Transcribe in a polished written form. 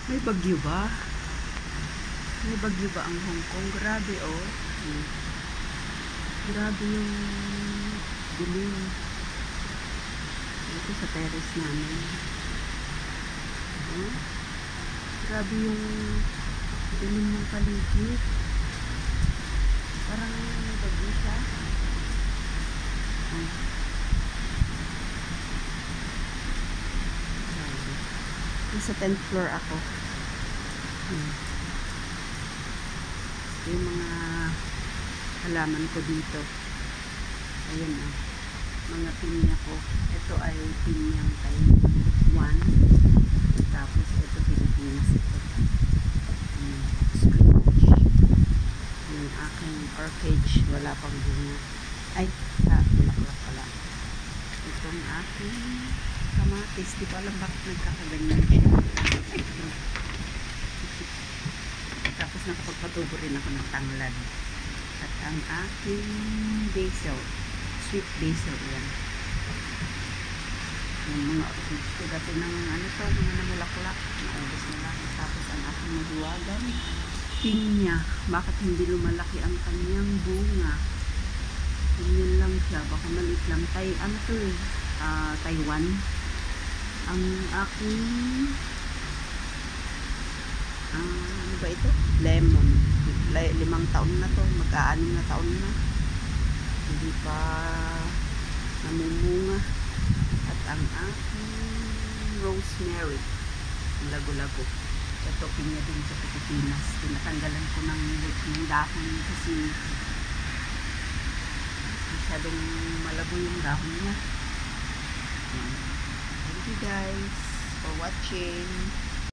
May bagyo ba? May bagyo ba ang Hong Kong? Grabe oh. Grabe yung dilim. Ito sa terrace namin. Grabe yung dilim ng paligid. Parang may bagyo siya. Nasa 10th floor ako. Yung mga halaman ko dito. Ayan o. Mga pinya ko. Ito ay pinyang Taiwan. Tapos ito Pilipinas ito. Spinach. Yung aking orchage. Wala pang bunga. Ay, bulaklak pala. Itong aking kamatis. Di pa alam bakit nagkakaganyan siya. Tapos nakapagpatubo rin ako ng tanglad. At ang aking basil. Sweet basil yan. Yung mga orchids ko dati ng ano to, mga namulaklak. Naubos na lang. Tapos ang aking mahiwagan. Pinya. Bakit hindi lumalaki ang kanyang bunga? Ganyan lang siya. Baka maliit lang. Ano to eh? Taiwan. Ang aking ano ba ito? Lemon. 5 taon na to. Mag-6 na taon na. Hindi pa namumunga. At ang aking rosemary. Lago-lago. Ito pinya din sa Pilipinas. Tinatanggalan ko ng dahon kasi masyadong malabo yung dahon niya. Thank you guys for watching.